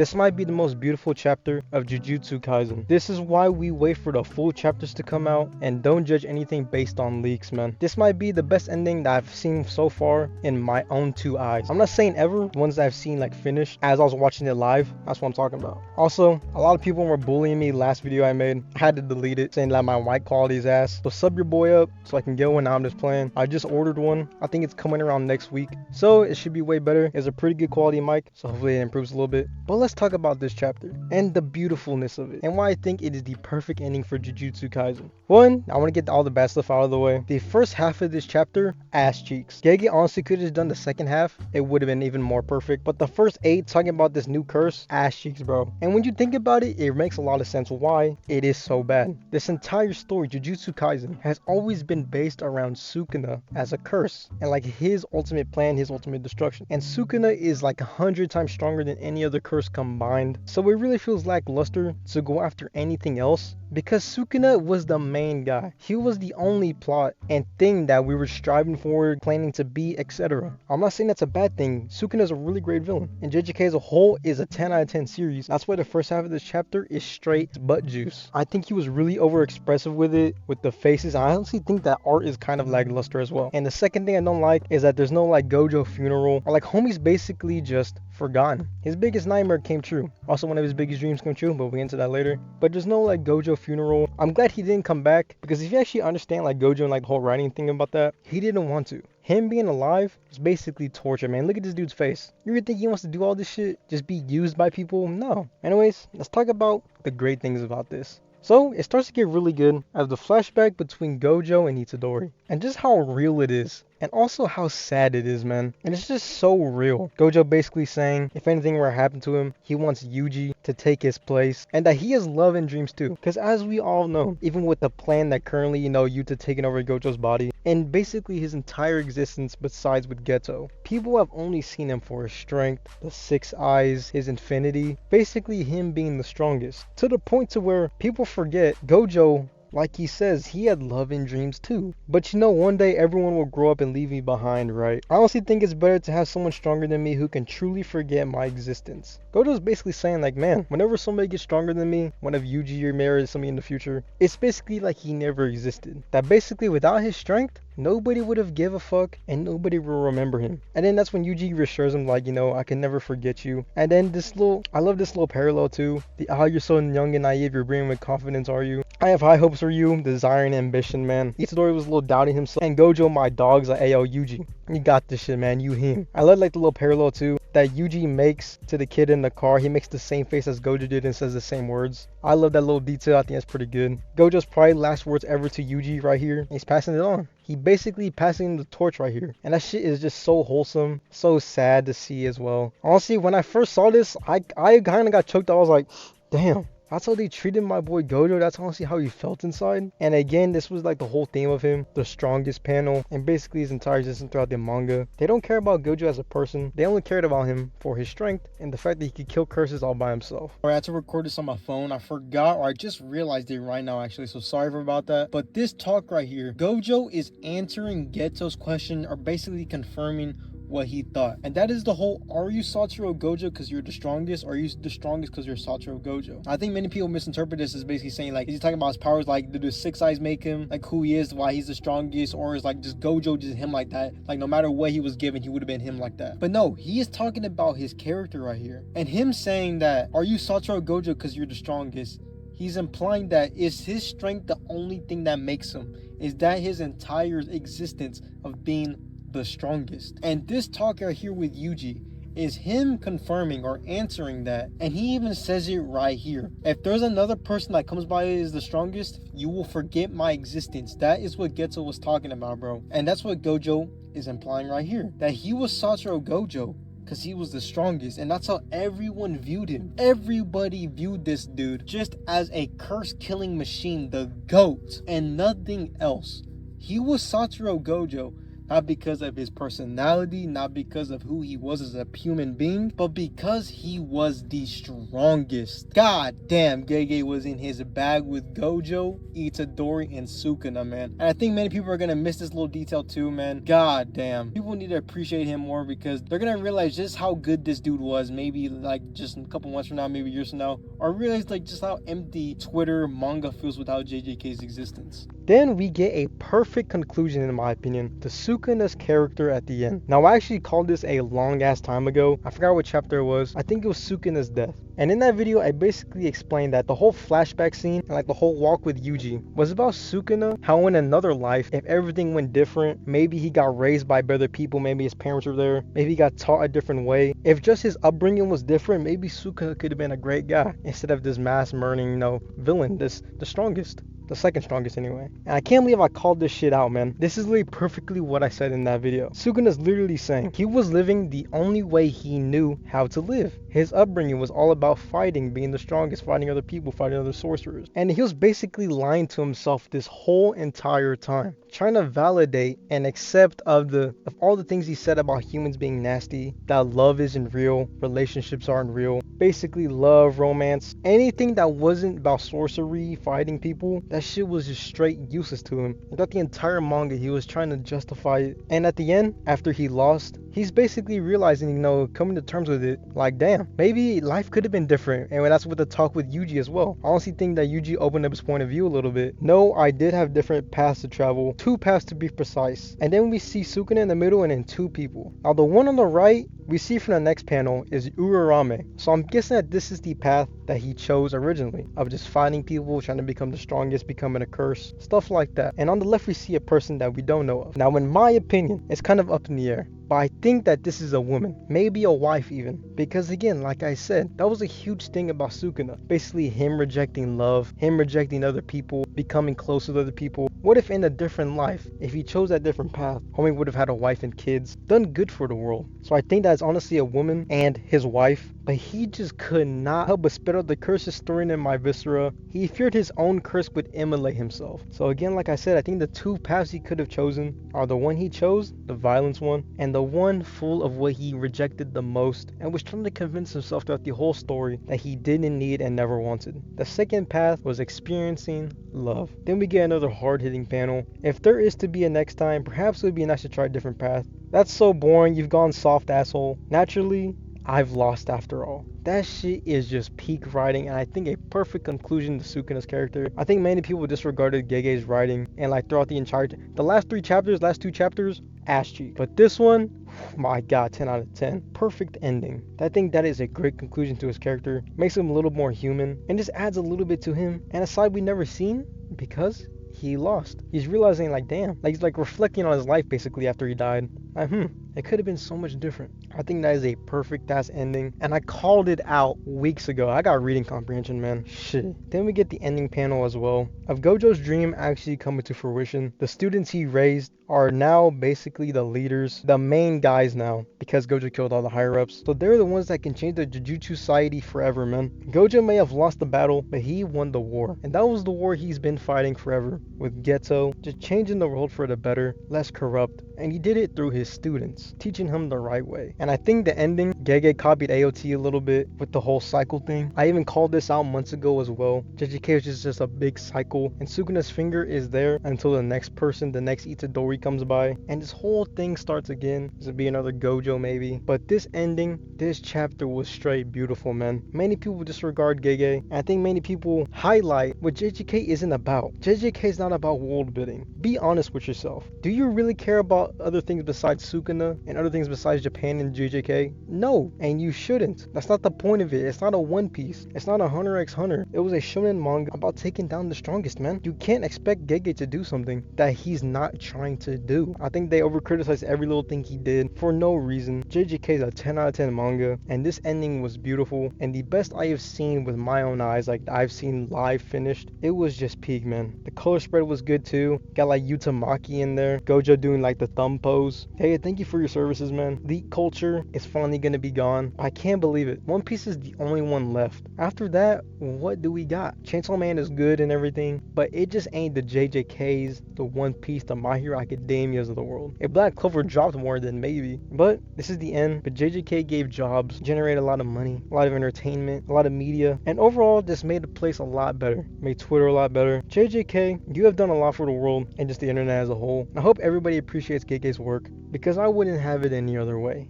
This might be the most beautiful chapter of Jujutsu Kaisen. This is why we wait for the full chapters to come out and don't judge anything based on leaks, man. This might be the best ending that I've seen so far in my own two eyes. I'm not saying ever, ones that I've seen like finished as I was watching it live. That's what I'm talking about. Also, a lot of people were bullying me last video I made. I had to delete it, saying that my mic quality is ass. So sub your boy up so I can get one. Now I'm just playing. I just ordered one. I think it's coming around next week. So it should be way better. It's a pretty good quality mic, so hopefully it improves a little bit. But let's talk about this chapter and the beautifulness of it and why I think it is the perfect ending for Jujutsu Kaisen. One, I want to get all the bad stuff out of the way. The first half of this chapter, ass cheeks. Gege honestly could have just done the second half. It would have been even more perfect. But the first 8 talking about this new curse, ass cheeks, bro. And when you think about it, it makes a lot of sense why it is so bad. This entire story, Jujutsu Kaisen, has always been based around Sukuna as a curse and like his ultimate plan, his ultimate destruction. And Sukuna is like 100 times stronger than any other curse combined. So it really feels lackluster to go after anything else because Sukuna was the main guy. He was the only plot and thing that we were striving for, planning to be, etc. I'm not saying that's a bad thing. Sukuna is a really great villain, and JJK as a whole is a 10 out of 10 series. That's why the first half of this chapter is straight butt juice. I think he was really overexpressive with it, with the faces. I honestly think that art is kind of lackluster as well. And the second thing I don't like is that there's no like Gojo funeral, or like homie's basically just forgotten. His biggest nightmare came true. Also one of his biggest dreams come true, but we'll get into that later. But there's no like Gojo funeral. I'm glad he didn't come back, because if you actually understand like Gojo and like the whole writing thing about that, he didn't want to. Him being alive was basically torture, man. Look at this dude's face. You really think he wants to do all this shit? Just be used by people? No. Anyways, let's talk about the great things about this. So it starts to get really good as the flashback between Gojo and Itadori, and just how real it is, and also how sad it is, man. And it's just so real. Gojo basically saying if anything were to happen to him, he wants Yuji to take his place, and that he has love and dreams too. Because as we all know, even with the plan that currently, Yuta taking over Gojo's body, and basically his entire existence besides with Geto, people have only seen him for his strength, the 6 eyes, his infinity, basically him being the strongest. To the point to where people forget Gojo, like he says, he had love and dreams too. But one day everyone will grow up and leave me behind, right? I honestly think it's better to have someone stronger than me who can truly forget my existence. Gojo's basically saying like, man, whenever somebody gets stronger than me, one of Yuji or Mary or somebody in the future, it's basically like he never existed. That basically without his strength, nobody would have give a fuck and nobody will remember him. And then that's when Yuji reassures him like, I can never forget you. And then I love this little parallel too. How you're so young and naive, you're brimming with confidence, are you? I have high hopes for you, desire and ambition, man. Itadori was a little doubting himself. And Gojo, my dog's like, hey yo, Yuji, you got this shit, man, you him. I love like the little parallel too that Yuji makes to the kid in the car. He makes the same face as Gojo did and says the same words. I love that little detail. I think that's pretty good. Gojo's probably last words ever to Yuji right here. He's passing it on. He basically passing the torch right here. And that shit is just so wholesome, so sad to see as well. Honestly, when I first saw this, I kind of got choked up. I was like, damn. That's how they treated my boy Gojo. That's honestly how he felt inside. And again, this was like the whole theme of him, the strongest panel, and basically his entire existence throughout the manga. They don't care about Gojo as a person. They only cared about him for his strength and the fact that he could kill curses all by himself. I had to record this on my phone. I forgot, or I just realized it right now actually, so sorry about that. But this talk right here, Gojo is answering Geto's question, or basically confirming what he thought. And that is the whole, are you Satoru Gojo because you're the strongest, or are you the strongest because you're Satoru Gojo? I think many people misinterpret this as basically saying like, is he talking about his powers, like do the 6 eyes make him like who he is, why he's the strongest, or is like just Gojo just him like that, like no matter what he was given he would have been him like that. But no, he is talking about his character right here, and him saying that, are you Satoru Gojo because you're the strongest, he's implying that is his strength the only thing that makes him? Is that his entire existence of being the strongest? And this talk right here with Yuji is him confirming or answering that. And he even says it right here. If there's another person that comes by as the strongest, you will forget my existence. That is what Geto was talking about, bro. And that's what Gojo is implying right here, that he was Satoru Gojo because he was the strongest, and that's how everyone viewed him. Everybody viewed this dude just as a curse killing machine, the GOAT, and nothing else. He was Satoru Gojo Not because of his personality, not because of who he was as a human being, but because he was the strongest. God damn, Gege was in his bag with Gojo, Itadori, and Sukuna, man. And I think many people are gonna miss this little detail too, man. God damn. People need to appreciate him more because they're gonna realize just how good this dude was, maybe like just a couple months from now, maybe years from now, or realize like just how empty Twitter manga feels without JJK's existence. Then we get a perfect conclusion, in my opinion, to Sukuna's character at the end. Now, I actually called this a long ass time ago. I forgot what chapter it was. I think it was Sukuna's death. And in that video, I basically explained that the whole flashback scene and like the whole walk with Yuji was about Sukuna, how in another life, if everything went different, maybe he got raised by better people, maybe his parents were there, maybe he got taught a different way. If just his upbringing was different, maybe Sukuna could have been a great guy instead of this mass murdering, villain, the strongest. The second strongest anyway. And I can't believe I called this shit out, man. This is literally perfectly what I said in that video. Sukuna's literally saying he was living the only way he knew how to live. His upbringing was all about fighting, being the strongest, fighting other people, fighting other sorcerers. And he was basically lying to himself this whole entire time, trying to validate and accept of all the things he said about humans being nasty, that love isn't real, relationships aren't real, basically love, romance, anything that wasn't about sorcery, fighting people, that shit was just straight useless to him. Throughout the entire manga, he was trying to justify it. And at the end, after he lost, he's basically realizing, coming to terms with it, like, damn, maybe life could have been different. And that's with the talk with Yuji as well. I honestly think that Yuji opened up his point of view a little bit. No, I did have different paths to travel, 2 paths to be precise. And then we see Sukuna in the middle and then 2 people. Now, the one on the right, we see from the next panel is Urarame. So I'm guessing that this is the path that he chose originally, of just fighting people, trying to become the strongest, becoming a curse, stuff like that. And on the left we see a person that we don't know of. Now, in my opinion, it's kind of up in the air, but I think that this is a woman, maybe a wife even, because again, like I said, that was a huge thing about Sukuna. Basically him rejecting love, him rejecting other people, becoming close with other people. What if in a different life, if he chose that different path, homie would have had a wife and kids, done good for the world. So I think that's honestly a woman and his wife, but he just could not help but spit out the curses storing in my viscera. He feared his own curse would immolate himself. So again, like I said, I think the 2 paths he could have chosen are the one he chose, the violence one, and the one full of what he rejected the most and was trying to convince himself throughout the whole story that he didn't need and never wanted. The second path was experiencing love. Then we get another hard-hitting panel. If there is to be a next time, perhaps it would be nice to try a different path. That's so boring, you've gone soft, asshole. Naturally, I've lost after all. That shit is just peak writing, and I think a perfect conclusion to Sukuna's character. I think many people disregarded Gege's writing, and throughout the last 2 chapters, ass cheek. But this one, my god, 10 out of 10. Perfect ending. I think that is a great conclusion to his character. Makes him a little more human, and just adds a little bit to him, and a side we never seen, because he lost. He's realizing damn, he's reflecting on his life basically after he died. It could have been so much different. I think that is a perfect ass ending, and I called it out weeks ago. I got reading comprehension, man. Shit. Then we get the ending panel as well of Gojo's dream actually coming to fruition. The students he raised are now basically the leaders, the main guys now, because Gojo killed all the higher ups. So they're the ones that can change the Jujutsu Society forever, man. Gojo may have lost the battle, but he won the war, and that was the war he's been fighting forever with Geto, just changing the world for the better, less corrupt. And he did it through his students, teaching him the right way. And I think the ending, Gege copied AOT a little bit with the whole cycle thing. I even called this out months ago as well. JJK is just a big cycle, and Sukuna's finger is there until the next person, the next Itadori comes by, and this whole thing starts again. This would be another Gojo maybe. But this ending, this chapter was straight beautiful, man. Many people disregard Gege, and I think many people highlight what JJK isn't about. JJK is not about world building. Be honest with yourself. Do you really care about other things besides Sukuna and other things besides Japan and JJK? No, and you shouldn't. That's not the point of it. It's not a One Piece. It's not a Hunter x Hunter. It was a shonen manga about taking down the strongest, man. You can't expect Gege to do something that he's not trying to do. I think they over-criticized every little thing he did for no reason. JJK is a 10 out of 10 manga, and this ending was beautiful and the best I have seen with my own eyes. I've seen live finished. It was just peak, man. The color spread was good too. Got Utamaki in there. Gojo doing the thumb pose. Hey, thank you for your services, man. The culture culture is finally gonna be gone. I can't believe it. One Piece is the only one left. After that, what do we got? Chainsaw Man is good and everything, but it just ain't the JJKs, the One Piece, the My Hero Academias of the world. If Black Clover dropped more, then maybe. But this is the end. But JJK gave jobs, generated a lot of money, a lot of entertainment, a lot of media, and overall just made the place a lot better. Made Twitter a lot better. JJK, you have done a lot for the world and just the internet as a whole. I hope everybody appreciates KK's work because I wouldn't have it any other way.